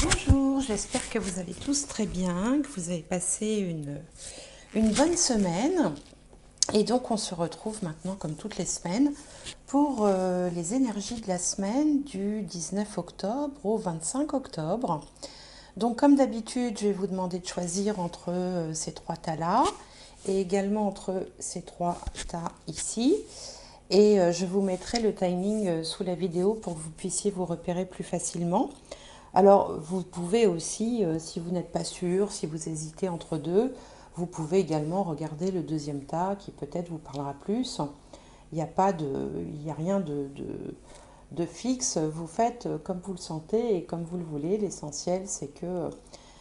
Bonjour, j'espère que vous allez tous très bien, que vous avez passé une bonne semaine. Et donc on se retrouve maintenant comme toutes les semaines pour les énergies de la semaine du 19 octobre au 25 octobre. Donc comme d'habitude, je vais vous demander de choisir entre ces trois tas-là et également entre ces trois tas ici. Et je vous mettrai le timing sous la vidéo pour que vous puissiez vous repérer plus facilement. Alors, vous pouvez aussi, si vous n'êtes pas sûr, si vous hésitez entre deux, vous pouvez également regarder le deuxième tas qui peut-être vous parlera plus. Il y a rien de fixe. Vous faites comme vous le sentez et comme vous le voulez. L'essentiel, c'est que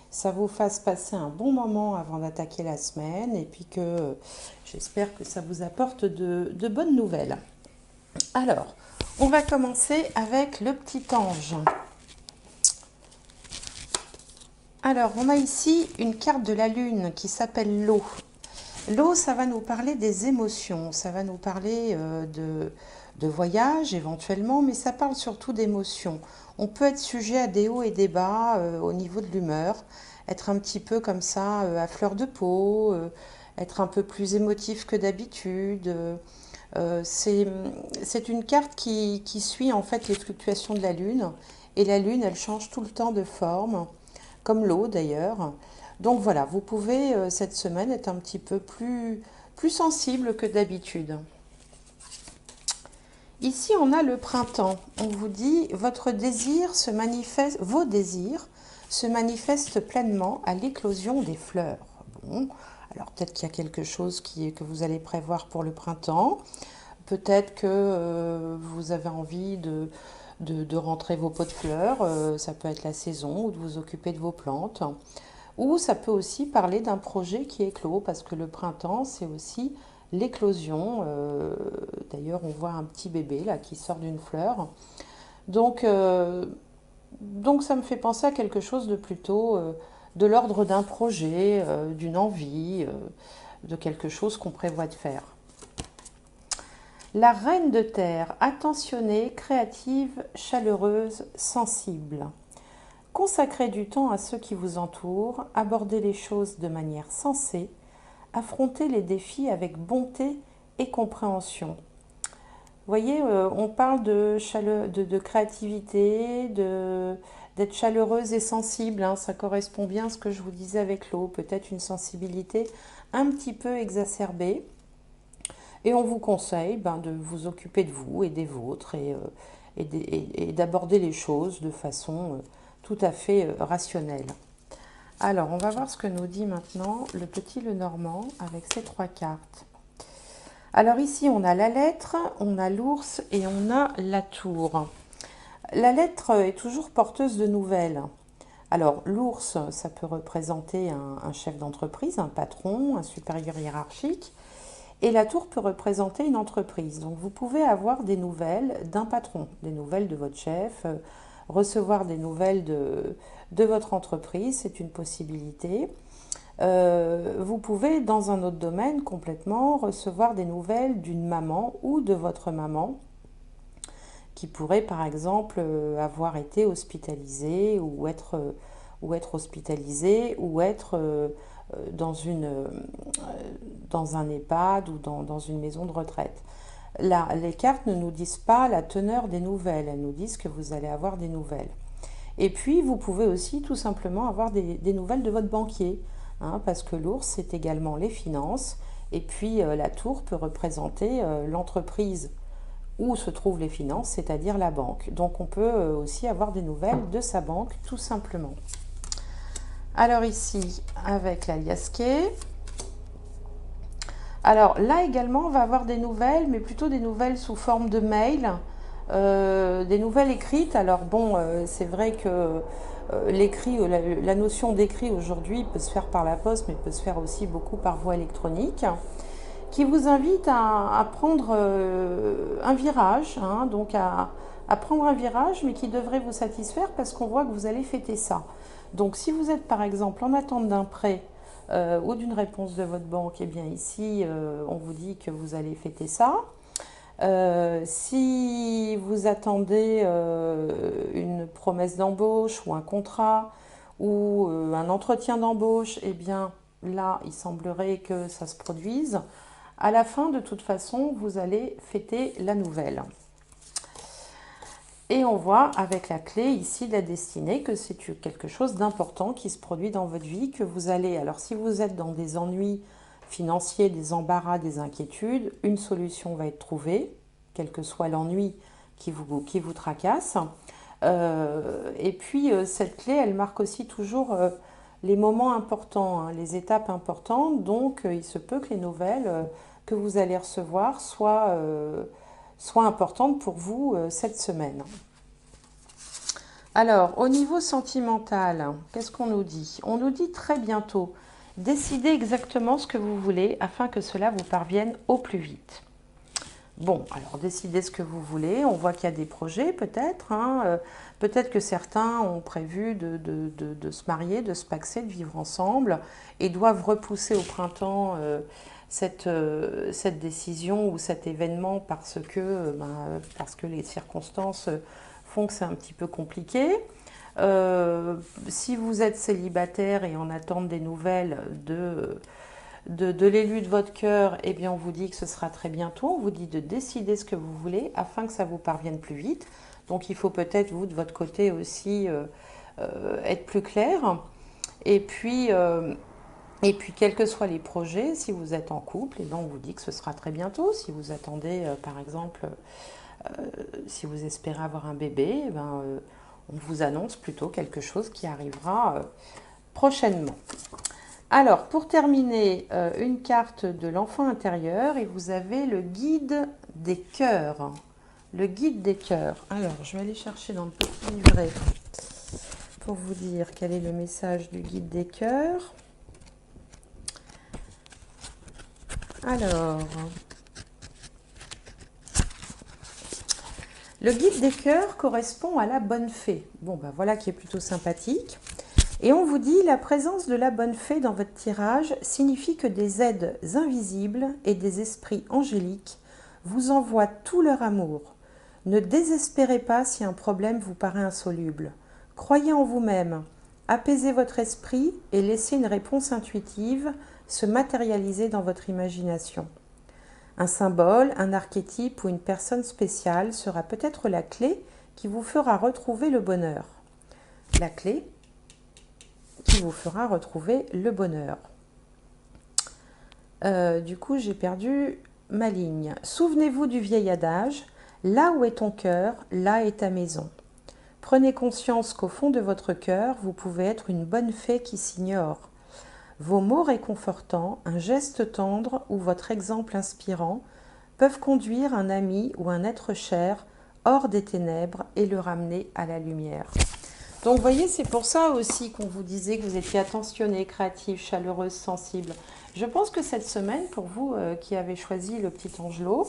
ça vous fasse passer un bon moment avant d'attaquer la semaine et puis que j'espère que ça vous apporte de bonnes nouvelles. Alors, on va commencer avec le petit ange. Alors, on a ici une carte de la Lune qui s'appelle l'eau. L'eau, ça va nous parler des émotions, ça va nous parler de voyage éventuellement, mais ça parle surtout d'émotions. On peut être sujet à des hauts et des bas au niveau de l'humeur, être un petit peu comme ça à fleur de peau, être un peu plus émotif que d'habitude. C'est une carte qui suit en fait les fluctuations de la Lune. Et la Lune, elle change tout le temps de forme, comme l'eau d'ailleurs. Donc voilà, vous pouvez cette semaine être un petit peu plus sensible que d'habitude. Ici, on a le printemps. On vous dit, votre désir se manifeste, vos désirs se manifestent pleinement à l'éclosion des fleurs. Bon, alors peut-être qu'il y a quelque chose que vous allez prévoir pour le printemps. Peut-être que vous avez envie de rentrer vos pots de fleurs, ça peut être la saison, ou de vous occuper de vos plantes. Ou ça peut aussi parler d'un projet qui éclot, parce que le printemps, c'est aussi l'éclosion. D'ailleurs, on voit un petit bébé là qui sort d'une fleur. Donc, donc ça me fait penser à quelque chose de plutôt de l'ordre d'un projet, d'une envie, de quelque chose qu'on prévoit de faire. La reine de terre, attentionnée, créative, chaleureuse, sensible. Consacrez du temps à ceux qui vous entourent, abordez les choses de manière sensée, affrontez les défis avec bonté et compréhension. Vous voyez, on parle de créativité, d'être chaleureuse et sensible, hein, ça correspond bien à ce que je vous disais avec l'eau, peut-être une sensibilité un petit peu exacerbée. Et on vous conseille de vous occuper de vous et des vôtres et d'aborder les choses de façon tout à fait rationnelle. Alors, on va voir ce que nous dit maintenant le petit Lenormand avec ces trois cartes. Alors ici, on a la lettre, on a l'ours et on a la tour. La lettre est toujours porteuse de nouvelles. Alors, l'ours, ça peut représenter un chef d'entreprise, un patron, un supérieur hiérarchique. Et la tour peut représenter une entreprise. Donc vous pouvez avoir des nouvelles d'un patron, des nouvelles de votre chef, recevoir des nouvelles de votre entreprise, c'est une possibilité. Vous pouvez, dans un autre domaine complètement, recevoir des nouvelles d'une maman ou de votre maman qui pourrait par exemple avoir été hospitalisée ou être hospitalisée ou être dans, dans un EHPAD ou dans une maison de retraite. Là, les cartes ne nous disent pas la teneur des nouvelles, elles nous disent que vous allez avoir des nouvelles. Et puis, vous pouvez aussi tout simplement avoir des nouvelles de votre banquier, hein, parce que l'ours, c'est également les finances, et puis la tour peut représenter l'entreprise où se trouvent les finances, c'est-à-dire la banque. Donc, on peut aussi avoir des nouvelles de sa banque, tout simplement. Alors ici, avec la liasquée. Alors là également, on va avoir des nouvelles, mais plutôt des nouvelles sous forme de mail, des nouvelles écrites. Alors bon, c'est vrai que l'écrit, la notion d'écrit aujourd'hui peut se faire par la poste, mais peut se faire aussi beaucoup par voie électronique, qui vous invite à prendre un virage, hein, donc à prendre un virage, mais qui devrait vous satisfaire parce qu'on voit que vous allez fêter ça. Donc si vous êtes par exemple en attente d'un prêt ou d'une réponse de votre banque, eh bien ici on vous dit que vous allez fêter ça. Si vous attendez une promesse d'embauche ou un contrat ou un entretien d'embauche, eh bien là, il semblerait que ça se produise. À la fin, de toute façon, vous allez fêter la nouvelle. Et on voit avec la clé ici de la destinée que c'est quelque chose d'important qui se produit dans votre vie, que vous allez, alors si vous êtes dans des ennuis financiers, des embarras, des inquiétudes, une solution va être trouvée, quel que soit l'ennui qui vous tracasse. Et puis cette clé, elle marque aussi toujours les moments importants, hein, les étapes importantes, donc il se peut que les nouvelles que vous allez recevoir soient importantes pour vous cette semaine. Alors, au niveau sentimental, qu'est-ce qu'on nous dit? On nous dit très bientôt, décidez exactement ce que vous voulez afin que cela vous parvienne au plus vite. Bon, alors décidez ce que vous voulez. On voit qu'il y a des projets peut-être. Hein, peut-être que certains ont prévu de se marier, de se paxer, de vivre ensemble et doivent repousser au printemps cette décision ou cet événement parce que les circonstances font que c'est un petit peu compliqué. Si vous êtes célibataire et en attente des nouvelles de l'élu de votre cœur, eh bien on vous dit que ce sera très bientôt. On vous dit de décider ce que vous voulez afin que ça vous parvienne plus vite. Donc il faut peut-être, vous, de votre côté aussi, être plus clair. Et puis, quels que soient les projets, si vous êtes en couple, eh bien, on vous dit que ce sera très bientôt. Si vous attendez, par exemple, si vous espérez avoir un bébé, eh ben, on vous annonce plutôt quelque chose qui arrivera prochainement. Alors, pour terminer, une carte de l'enfant intérieur et vous avez le guide des cœurs. Le guide des cœurs. Alors, je vais aller chercher dans le petit livret pour vous dire quel est le message du guide des cœurs. Alors, le guide des cœurs correspond à la bonne fée. Bon, ben voilà qui est plutôt sympathique. Et on vous dit, la présence de la bonne fée dans votre tirage signifie que des aides invisibles et des esprits angéliques vous envoient tout leur amour. Ne désespérez pas si un problème vous paraît insoluble. Croyez en vous-même, apaisez votre esprit et laissez une réponse intuitive se matérialiser dans votre imagination. Un symbole, un archétype ou une personne spéciale sera peut-être la clé qui vous fera retrouver le bonheur. La clé qui vous fera retrouver le bonheur. Du coup, j'ai perdu ma ligne. Souvenez-vous du vieil adage, là où est ton cœur, là est ta maison. Prenez conscience qu'au fond de votre cœur, vous pouvez être une bonne fée qui s'ignore. Vos mots réconfortants, un geste tendre ou votre exemple inspirant peuvent conduire un ami ou un être cher hors des ténèbres et le ramener à la lumière. Donc vous voyez, c'est pour ça aussi qu'on vous disait que vous étiez attentionné, créative, chaleureuse, sensible. Je pense que cette semaine, pour vous qui avez choisi le petit angelot,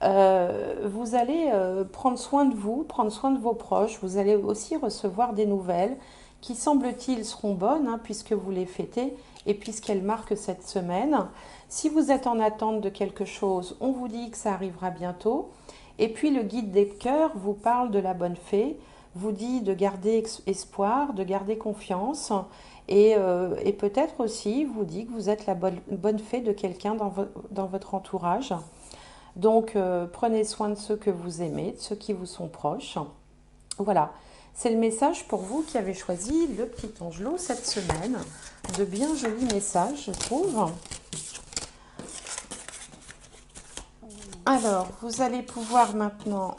vous allez prendre soin de vous, prendre soin de vos proches. Vous allez aussi recevoir des nouvelles qui, semble-t-il, seront bonnes hein, puisque vous les fêtez et puisqu'elles marquent cette semaine. Si vous êtes en attente de quelque chose, on vous dit que ça arrivera bientôt. Et puis le guide des cœurs vous parle de la bonne fée, vous dit de garder espoir, de garder confiance et peut-être aussi vous dit que vous êtes la bonne fée de quelqu'un dans votre entourage. Donc prenez soin de ceux que vous aimez, de ceux qui vous sont proches. Voilà, c'est le message pour vous qui avez choisi le petit angelot cette semaine. De bien jolis messages, je trouve. Alors, vous allez pouvoir maintenant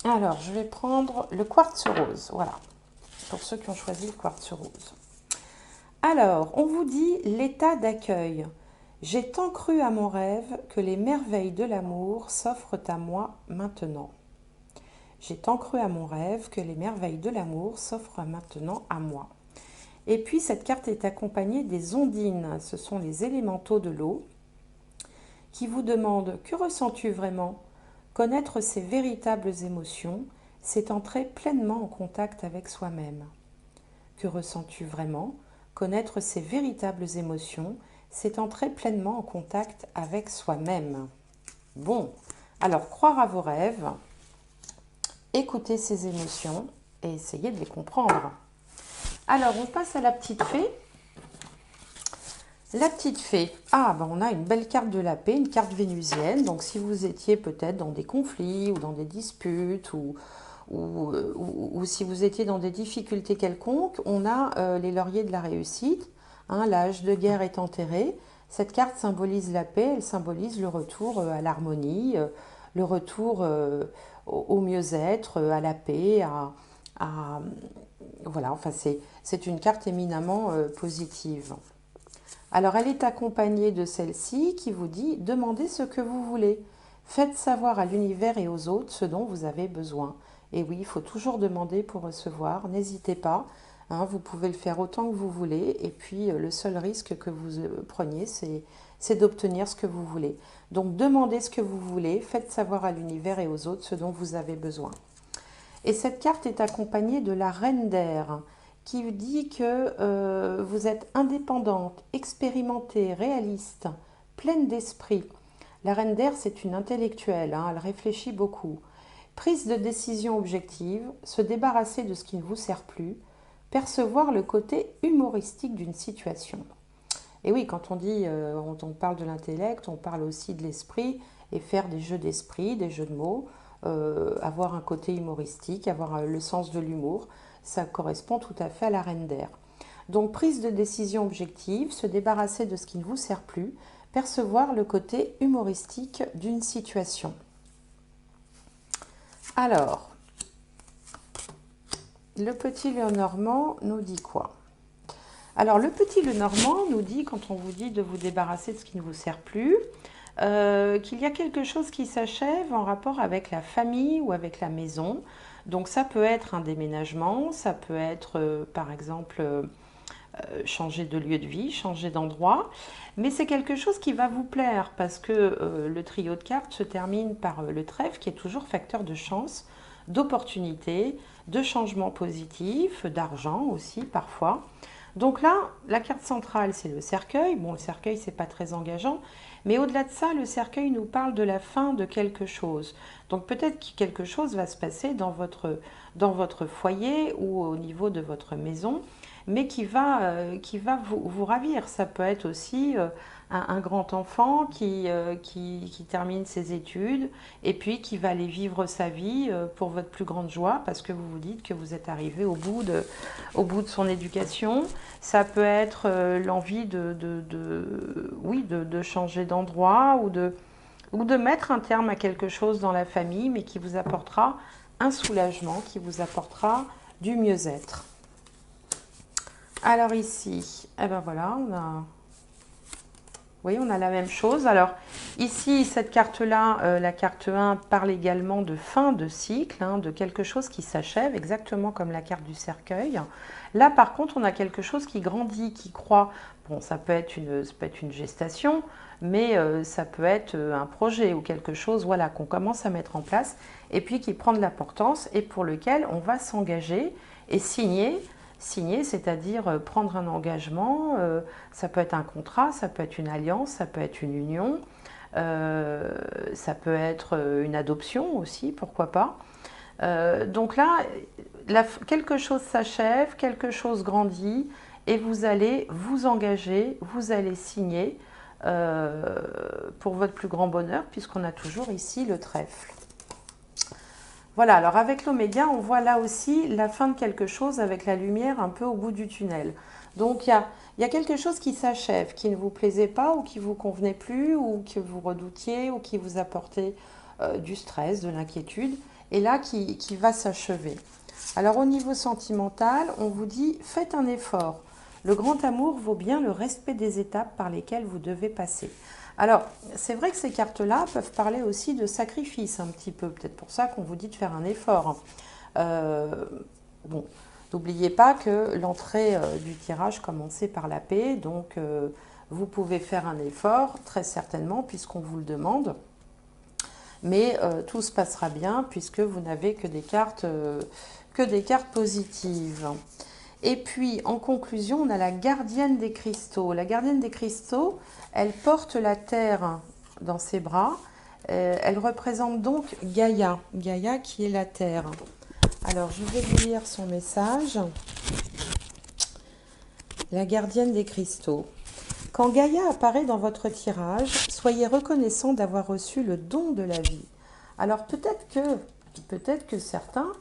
alors, je vais prendre le quartz rose, voilà, pour ceux qui ont choisi le quartz rose. Alors, on vous dit l'état d'accueil. J'ai tant cru à mon rêve que les merveilles de l'amour s'offrent à moi maintenant. J'ai tant cru à mon rêve que les merveilles de l'amour s'offrent maintenant à moi. Et puis, cette carte est accompagnée des ondines, ce sont les élémentaux de l'eau, qui vous demandent « Que ressens-tu vraiment ?» Connaître ses véritables émotions, c'est entrer pleinement en contact avec soi-même. Que ressens-tu vraiment? Connaître ses véritables émotions, c'est entrer pleinement en contact avec soi-même. Bon, alors croire à vos rêves, écouter ses émotions et essayer de les comprendre. Alors, on passe à la petite fée. La petite fée, on a une belle carte de la paix, une carte vénusienne. Donc, si vous étiez peut-être dans des conflits ou dans des disputes ou si vous étiez dans des difficultés quelconques, on a les lauriers de la réussite. L'âge de guerre est enterré. Cette carte symbolise la paix, elle symbolise le retour à l'harmonie, le retour au mieux-être, à la paix, voilà, enfin c'est une carte éminemment positive. Alors elle est accompagnée de celle-ci qui vous dit « Demandez ce que vous voulez. Faites savoir à l'univers et aux autres ce dont vous avez besoin. » Et oui, il faut toujours demander pour recevoir, n'hésitez pas. Vous pouvez le faire autant que vous voulez. Et puis le seul risque que vous preniez, c'est d'obtenir ce que vous voulez. Donc demandez ce que vous voulez, faites savoir à l'univers et aux autres ce dont vous avez besoin. Et cette carte est accompagnée de la reine d'air qui dit que vous êtes indépendante, expérimentée, réaliste, pleine d'esprit. La reine d'air, c'est une intellectuelle, elle réfléchit beaucoup. Prise de décision objective, se débarrasser de ce qui ne vous sert plus, percevoir le côté humoristique d'une situation. Et oui, quand on parle de l'intellect, on parle aussi de l'esprit et faire des jeux d'esprit, des jeux de mots, avoir un côté humoristique, avoir le sens de l'humour, ça correspond tout à fait à la reine d'air. Donc prise de décision objective, se débarrasser de ce qui ne vous sert plus, percevoir le côté humoristique d'une situation. Alors, le petit Lenormand nous dit quoi? Alors, le petit Lenormand nous dit, quand on vous dit de vous débarrasser de ce qui ne vous sert plus, qu'il y a quelque chose qui s'achève en rapport avec la famille ou avec la maison. Donc, ça peut être un déménagement, ça peut être, par exemple, changer de lieu de vie, changer d'endroit. Mais c'est quelque chose qui va vous plaire parce que le trio de cartes se termine par le trèfle qui est toujours facteur de chance, d'opportunité, de changement positif, d'argent aussi parfois. Donc là, la carte centrale, c'est le cercueil. Bon, le cercueil, c'est pas très engageant. Mais au-delà de ça, le cercueil nous parle de la fin de quelque chose. Donc peut-être que quelque chose va se passer dans votre foyer ou au niveau de votre maison, mais qui va vous ravir. Ça peut être aussi un grand enfant qui termine ses études et puis qui va aller vivre sa vie pour votre plus grande joie parce que vous vous dites que vous êtes arrivé au bout de son éducation. Ça peut être l'envie de changer d'endroit ou de mettre un terme à quelque chose dans la famille, mais qui vous apportera un soulagement, qui vous apportera du mieux-être. Alors ici, voilà, on a la même chose. Alors ici, cette carte-là, la carte 1, parle également de fin de cycle, de quelque chose qui s'achève, exactement comme la carte du cercueil. Là, par contre, on a quelque chose qui grandit, qui croît. Bon, ça peut être une gestation, mais ça peut être un projet ou quelque chose qu'on commence à mettre en place et puis qui prend de l'importance et pour lequel on va s'engager et signer, c'est-à-dire prendre un engagement, ça peut être un contrat, ça peut être une alliance, ça peut être une union, ça peut être une adoption aussi, pourquoi pas. Donc là, quelque chose s'achève, quelque chose grandit et vous allez vous engager, vous allez signer pour votre plus grand bonheur puisqu'on a toujours ici le trèfle. Voilà, alors avec l'oméga, on voit là aussi la fin de quelque chose avec la lumière un peu au bout du tunnel. Donc il y a quelque chose qui s'achève, qui ne vous plaisait pas ou qui ne vous convenait plus ou que vous redoutiez ou qui vous apportait du stress, de l'inquiétude et là qui va s'achever. Alors au niveau sentimental, on vous dit faites un effort. Le grand amour vaut bien le respect des étapes par lesquelles vous devez passer. Alors, c'est vrai que ces cartes-là peuvent parler aussi de sacrifice un petit peu. Peut-être pour ça qu'on vous dit de faire un effort. Bon, n'oubliez pas que l'entrée du tirage commençait par la paix. Donc, vous pouvez faire un effort, très certainement, puisqu'on vous le demande. Mais tout se passera bien puisque vous n'avez que des cartes positives. Et puis, en conclusion, on a la gardienne des cristaux. La gardienne des cristaux, elle porte la terre dans ses bras. Elle représente donc Gaïa. Gaïa qui est la terre. Alors, je vais vous lire son message. La gardienne des cristaux. Quand Gaïa apparaît dans votre tirage, soyez reconnaissant d'avoir reçu le don de la vie. Alors, peut-être que certains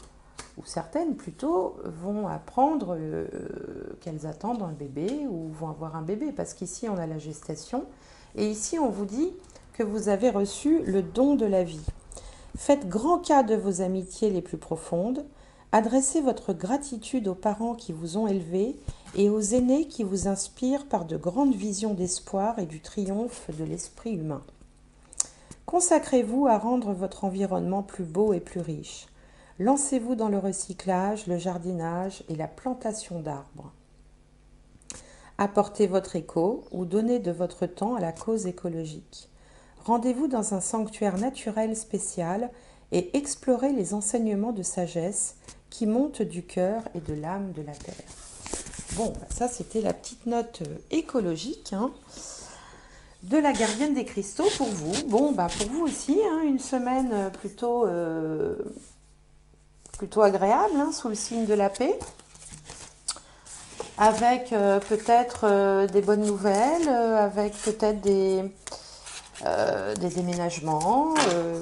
ou certaines plutôt, vont apprendre qu'elles attendent un bébé ou vont avoir un bébé, parce qu'ici on a la gestation, et ici on vous dit que vous avez reçu le don de la vie. Faites grand cas de vos amitiés les plus profondes, adressez votre gratitude aux parents qui vous ont élevés et aux aînés qui vous inspirent par de grandes visions d'espoir et du triomphe de l'esprit humain. Consacrez-vous à rendre votre environnement plus beau et plus riche. Lancez-vous dans le recyclage, le jardinage et la plantation d'arbres. Apportez votre écho ou donnez de votre temps à la cause écologique. Rendez-vous dans un sanctuaire naturel spécial et explorez les enseignements de sagesse qui montent du cœur et de l'âme de la terre. Bon, ça c'était la petite note écologique de la gardienne des cristaux pour vous. Bon, pour vous aussi, une semaine plutôt agréable, sous le signe de la paix, avec peut-être des bonnes nouvelles, avec peut-être des déménagements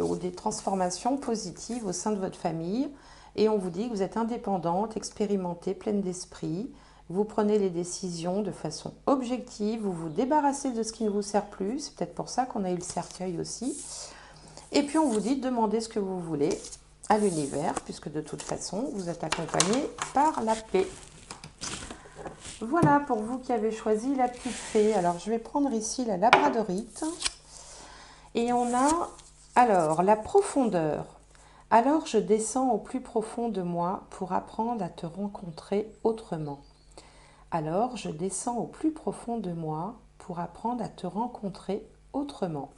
ou des transformations positives au sein de votre famille. Et on vous dit que vous êtes indépendante, expérimentée, pleine d'esprit. Vous prenez les décisions de façon objective, vous vous débarrassez de ce qui ne vous sert plus. C'est peut-être pour ça qu'on a eu le cercueil aussi. Et puis on vous dit de demander ce que vous voulez à l'univers, puisque de toute façon, vous êtes accompagné par la paix. Voilà pour vous qui avez choisi la petite fée. Alors, je vais prendre ici la labradorite. Et on a, alors, la profondeur. Alors, je descends au plus profond de moi pour apprendre à te rencontrer autrement. Alors, je descends au plus profond de moi pour apprendre à te rencontrer autrement.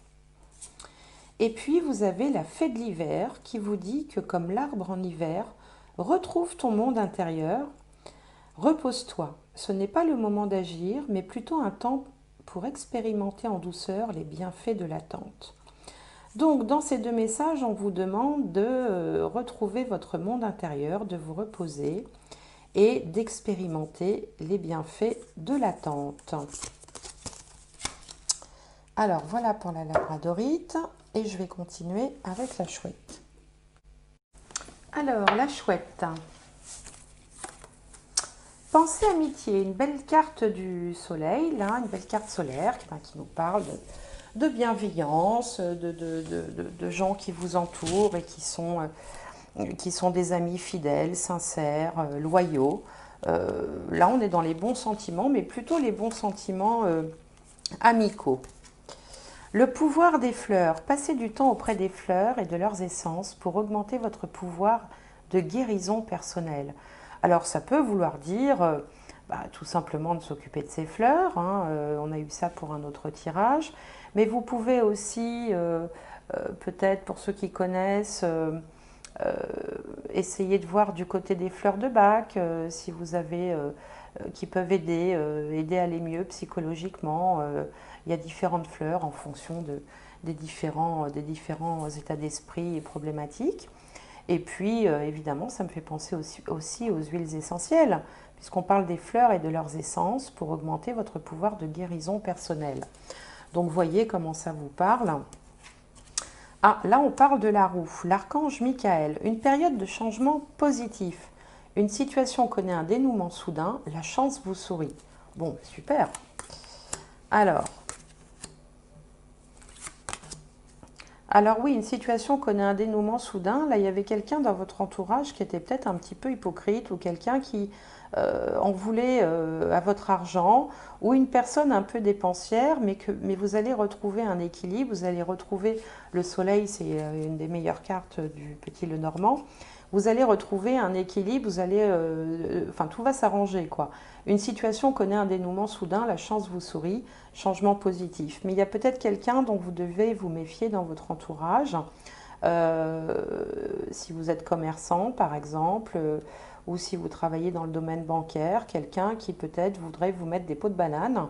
Et puis, vous avez la fée de l'hiver qui vous dit que comme l'arbre en hiver, retrouve ton monde intérieur, repose-toi. Ce n'est pas le moment d'agir, mais plutôt un temps pour expérimenter en douceur les bienfaits de l'attente. Donc, dans ces deux messages, on vous demande de retrouver votre monde intérieur, de vous reposer et d'expérimenter les bienfaits de l'attente. Alors, voilà pour la labradorite. Et je vais continuer avec la chouette. Alors, la chouette. Pensée amitié, une belle carte du soleil, là, une belle carte solaire qui nous parle de bienveillance, de gens qui vous entourent et qui sont des amis fidèles, sincères, loyaux. Là, on est dans les bons sentiments, mais plutôt les bons sentiments amicaux. Le pouvoir des fleurs. Passez du temps auprès des fleurs et de leurs essences pour augmenter votre pouvoir de guérison personnelle. Alors, ça peut vouloir dire tout simplement de s'occuper de ses fleurs. On a eu ça pour un autre tirage. Mais vous pouvez aussi, peut-être pour ceux qui connaissent, essayer de voir du côté des fleurs de Bach, si vous avez, qui peuvent aider à aller mieux psychologiquement. Il y a différentes fleurs en fonction des différents états d'esprit et problématiques. Et puis, évidemment, ça me fait penser aussi aux huiles essentielles, puisqu'on parle des fleurs et de leurs essences pour augmenter votre pouvoir de guérison personnelle. Donc, voyez comment ça vous parle. Ah, là, on parle de la roue, l'archange Michael, une période de changement positif. Une situation connaît un dénouement soudain, la chance vous sourit. Bon, super. Alors oui, une situation connaît un dénouement soudain. Là, il y avait quelqu'un dans votre entourage qui était peut-être un petit peu hypocrite ou quelqu'un qui en voulait à votre argent ou une personne un peu dépensière, mais vous allez retrouver un équilibre, vous allez retrouver le soleil, c'est une des meilleures cartes du petit Lenormand. Vous allez retrouver un équilibre, tout va s'arranger, quoi. Une situation connaît un dénouement soudain, la chance vous sourit, changement positif. Mais il y a peut-être quelqu'un dont vous devez vous méfier dans votre entourage. si vous êtes commerçant par exemple, ou si vous travaillez dans le domaine bancaire, quelqu'un qui peut-être voudrait vous mettre des pots de banane,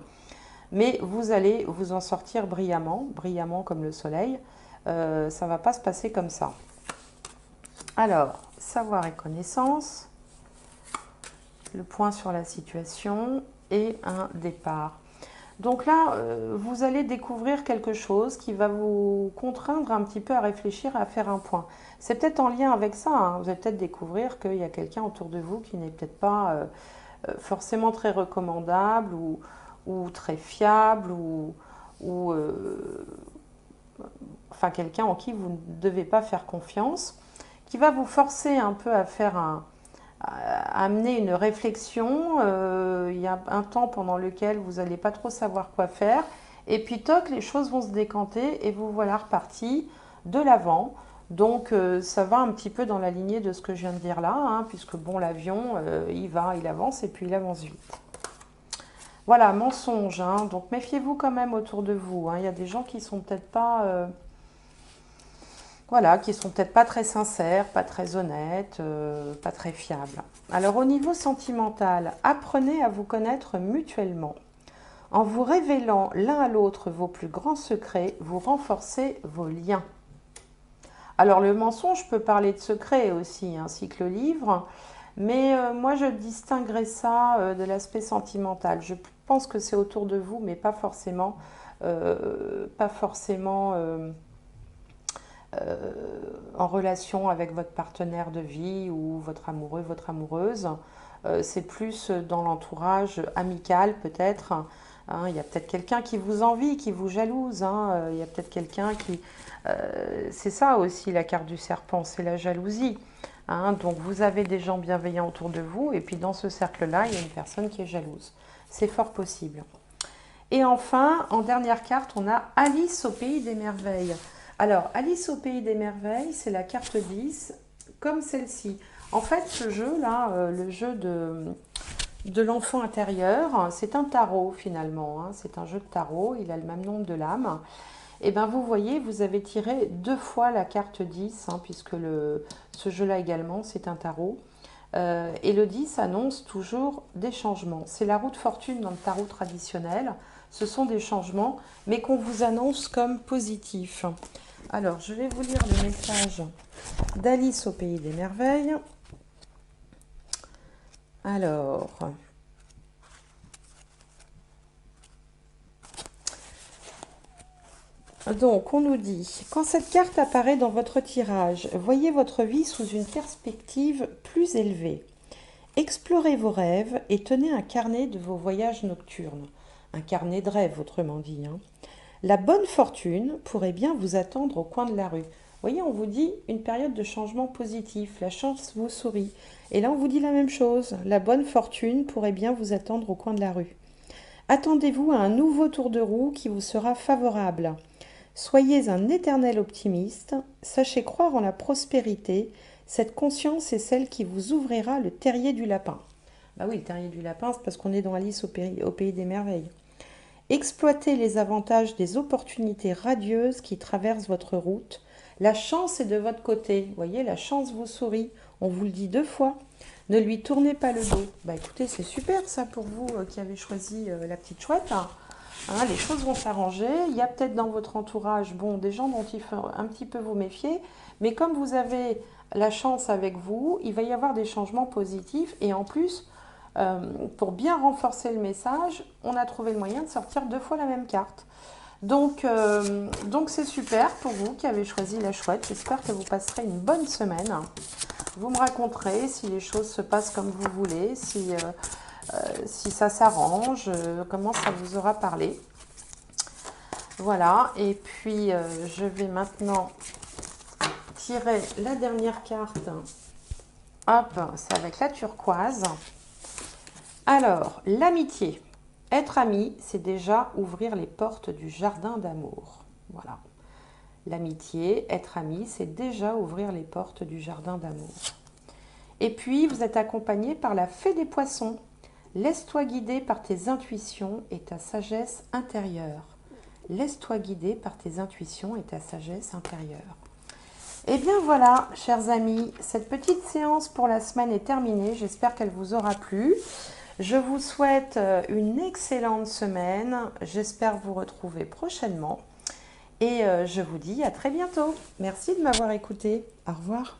mais vous allez vous en sortir brillamment, brillamment comme le soleil. Ça ne va pas se passer comme ça. Alors, savoir et connaissance, le point sur la situation et un départ. Donc là, vous allez découvrir quelque chose qui va vous contraindre un petit peu à réfléchir, à faire un point. C'est peut-être en lien avec ça, hein. Vous allez peut-être découvrir qu'il y a quelqu'un autour de vous qui n'est peut-être pas forcément très recommandable ou très fiable ou enfin quelqu'un en qui vous ne devez pas faire confiance, qui va vous forcer un peu à faire à amener une réflexion. Il y a un temps pendant lequel vous n'allez pas trop savoir quoi faire. Et puis toc, les choses vont se décanter et vous voilà reparti de l'avant. Donc ça va un petit peu dans la lignée de ce que je viens de dire là, hein, puisque bon, l'avion, il avance et puis il avance vite. Voilà, mensonge, hein, donc méfiez-vous quand même autour de vous, hein. Il y a des gens qui sont peut-être pas... voilà, qui sont peut-être pas très sincères, pas très honnêtes, pas très fiables. Alors au niveau sentimental, apprenez à vous connaître mutuellement. En vous révélant l'un à l'autre vos plus grands secrets, vous renforcez vos liens. Alors le mensonge peut parler de secret aussi, ainsi que le livre, mais moi je distinguerais ça de l'aspect sentimental. Je pense que c'est autour de vous, mais pas forcément, en relation avec votre partenaire de vie ou votre amoureux, votre amoureuse. C'est plus dans l'entourage amical peut-être. Hein, il y a peut-être quelqu'un qui vous envie, qui vous jalouse. Hein, il y a peut-être quelqu'un qui... c'est ça aussi la carte du serpent, c'est la jalousie. Hein, donc vous avez des gens bienveillants autour de vous et puis dans ce cercle-là, il y a une personne qui est jalouse. C'est fort possible. Et enfin, en dernière carte, on a Alice au pays des merveilles. Alors, Alice au pays des merveilles, c'est la carte 10, comme celle-ci. En fait, ce jeu-là, le jeu de l'enfant intérieur, c'est un tarot finalement. Hein. C'est un jeu de tarot, il a le même nombre de lames. Et bien vous voyez, vous avez tiré 2 fois la carte 10, hein, puisque ce jeu-là également, c'est un tarot. Et le 10 annonce toujours des changements. C'est la roue de fortune dans le tarot traditionnel. Ce sont des changements, mais qu'on vous annonce comme positifs. Alors, je vais vous lire le message d'Alice au pays des merveilles. Alors, donc on nous dit, quand cette carte apparaît dans votre tirage, voyez votre vie sous une perspective plus élevée. Explorez vos rêves et tenez un carnet de vos voyages nocturnes. Un carnet de rêves, autrement dit. Hein. La bonne fortune pourrait bien vous attendre au coin de la rue. Vous voyez, on vous dit une période de changement positif, la chance vous sourit. Et là, on vous dit la même chose, la bonne fortune pourrait bien vous attendre au coin de la rue. Attendez-vous à un nouveau tour de roue qui vous sera favorable. Soyez un éternel optimiste, sachez croire en la prospérité, cette conscience est celle qui vous ouvrira le terrier du lapin. Bah oui, le terrier du lapin, c'est parce qu'on est dans Alice au pays des merveilles. Exploitez les avantages des opportunités radieuses qui traversent votre route. La chance est de votre côté. Vous voyez, la chance vous sourit. On vous le dit 2 fois. Ne lui tournez pas le dos. Bah écoutez, c'est super ça pour vous qui avez choisi la petite chouette. Hein, les choses vont s'arranger. Il y a peut-être dans votre entourage des gens dont il faut un petit peu vous méfier. Mais comme vous avez la chance avec vous, il va y avoir des changements positifs. Et en plus, pour bien renforcer le message, on a trouvé le moyen de sortir 2 fois la même carte. Donc c'est super pour vous qui avez choisi la chouette. J'espère que vous passerez une bonne semaine. Vous me raconterez si les choses se passent comme vous voulez, si ça s'arrange, comment ça vous aura parlé. Voilà, et puis je vais maintenant tirer la dernière carte. Hop, c'est avec la turquoise. Alors, l'amitié. Être ami, c'est déjà ouvrir les portes du jardin d'amour. Voilà. L'amitié, être ami, c'est déjà ouvrir les portes du jardin d'amour. Et puis, vous êtes accompagné par la fée des poissons. Laisse-toi guider par tes intuitions et ta sagesse intérieure. Laisse-toi guider par tes intuitions et ta sagesse intérieure. Et bien voilà, chers amis, cette petite séance pour la semaine est terminée. J'espère qu'elle vous aura plu. Je vous souhaite une excellente semaine. J'espère vous retrouver prochainement. Et je vous dis à très bientôt. Merci de m'avoir écouté. Au revoir.